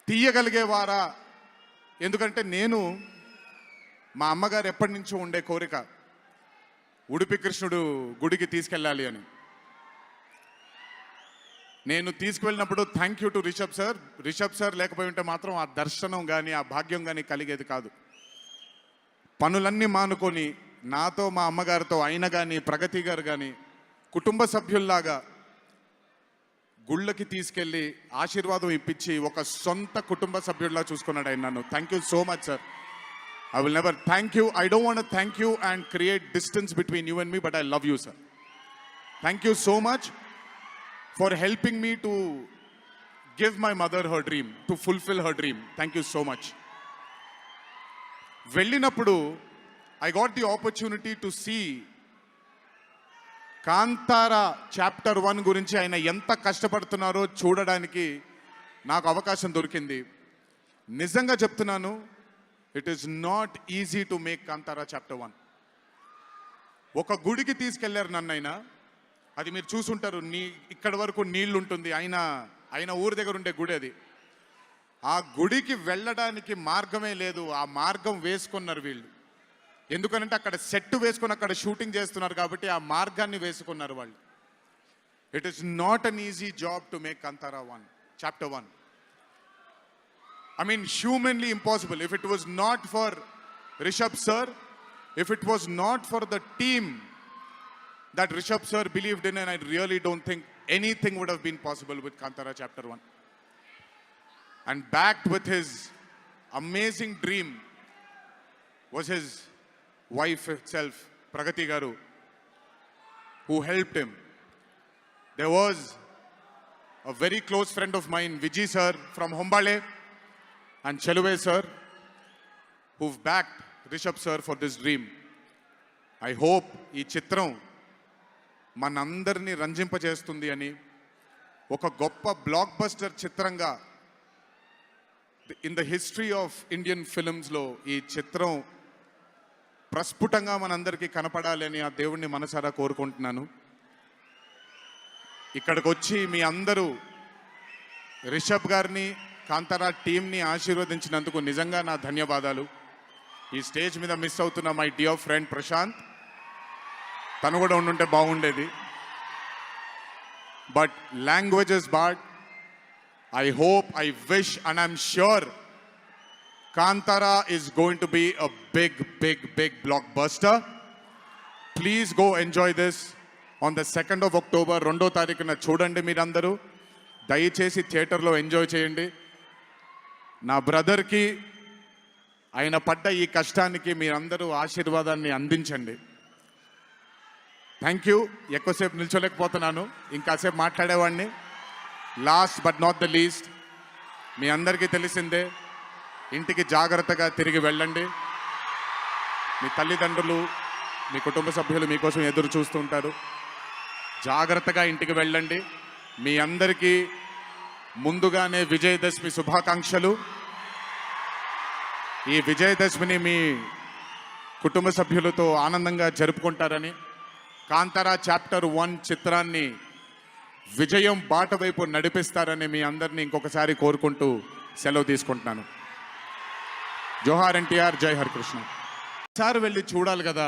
తీయగలిగేవారా? ఎందుకంటే నేను మా అమ్మగారు ఎప్పటి నుంచో ఉండే కోరిక ఉడిపి కృష్ణుడు గుడికి తీసుకెళ్ళాలి అని. నేను తీసుకువెళ్ళినప్పుడు thank you to Rishabh sir లేకపోయి ఉంటే మాత్రం ఆ దర్శనం కానీ ఆ భాగ్యం కానీ కలిగేది కాదు. పనులన్నీ మానుకొని నాతో మా అమ్మగారితో ఆయన కానీ ప్రగతి గారు కానీ కుటుంబ సభ్యుల్లాగా గుళ్ళకి తీసుకెళ్ళి ఆశీర్వాదం ఇప్పించి ఒక సొంత కుటుంబ సభ్యుల్లా చూసుకున్నాడు ఆయన నన్ను. Thank you so much sir. I will never thank you. I don't want to thank you and create distance between you and me, but I love you, sir. Thank you so much for helping me to give my mother her dream, to fulfill her dream. Thank you so much. వెళ్ళినప్పుడు I got the opportunity to see Kantara chapter 1 గురించి ఆయన ఎంత కష్టపడుతున్నారో చూడడానికి నాకు అవకాశం దొరికింది. నిజంగా చెప్తున్నాను, it is not easy to make Kantara chapter 1. ఒక గుడికి తీసుకెళ్లారు నన్నైనా, అది మీరు చూసుంటారు, ఇక్కడి వరకు నీళ్లు ఉంటుంది, ఆయన ఊరి దగ్గర ఉండే గుడి అది. ఆ గుడికి వెళ్ళడానికి మార్గమే లేదు, ఆ మార్గం వేసుకున్నారు వీళ్ళు. ఎందుకనంటే అక్కడ సెట్ వేసుకొని అక్కడ షూటింగ్ చేస్తున్నారు కాబట్టి ఆ మార్గాన్ని వేసుకున్నారు వాళ్ళు. It is not an easy job to make Kantara 1 chapter 1. I mean, humanly impossible. If it was not for Rishabh sir, if it was not for the team that Rishabh sir believed in, and I really don't think anything would have been possible with Kantara chapter 1. And backed with his amazing dream was his wife itself, Pragati Garu, who helped him. There was a very close friend of mine, Vijay sir from Hombale, and Cheluve sir, who've backed Rishabh sir for this dream. I hope ఈ చిత్రం మనందరినీ రంజింపజేస్తుంది అని, ఒక గొప్ప blockbuster చిత్రంగా in the history of Indian ఫిల్మ్స్లో ఈ చిత్రం ప్రస్ఫుటంగా మనందరికీ కనపడాలి అని ఆ దేవుణ్ణి మనసారా కోరుకుంటున్నాను. ఇక్కడికి వచ్చి మీ అందరూ రిషబ్ గారిని, కాంతారా టీమ్ని ఆశీర్వదించినందుకు నిజంగా నా ధన్యవాదాలు. ఈ స్టేజ్ మీద మిస్ అవుతున్న మై డియర్ ఫ్రెండ్ ప్రశాంత్, తను కూడా ఉండుంటే బాగుండేది. But languages bad. I hope, I wish and I'm sure Kantara is going to be a big big big blockbuster. Please go enjoy this on the 2nd of October. 2వ తారీఖున చూడండి మీరందరూ. దయచేసి థియేటర్లో ఎంజాయ్ చేయండి. నా బ్రదర్కి ఆయన పడ్డ ఈ కష్టానికి మీరందరూ ఆశీర్వాదాన్ని అందించండి. Thank you. ఎక్కువసేపు నిల్చోలేకపోతున్నాను, ఇంకాసేపు మాట్లాడేవాడిని. Last but not the least, మీ అందరికీ తెలిసిందే, ఇంటికి జాగ్రత్తగా తిరిగి వెళ్ళండి. మీ తల్లిదండ్రులు, మీ కుటుంబ సభ్యులు మీకోసం ఎదురు చూస్తుంటారు. జాగ్రత్తగా ఇంటికి వెళ్ళండి. మీ అందరికీ ముందుగానే విజయదశమి శుభాకాంక్షలు. ఈ విజయదశమిని మీ కుటుంబ సభ్యులతో ఆనందంగా జరుపుకుంటారని, కాంతారా చాప్టర్ 1 చిత్రాన్ని విజయం బాట వైపు నడిపిస్తారని మీ అందరినీ ఇంకొకసారి కోరుకుంటూ సెలవు తీసుకుంటున్నాను. జోహార్ ఎన్టీఆర్, జై హరికృష్ణ. ఒకసారి వెళ్ళి చూడాలి కదా.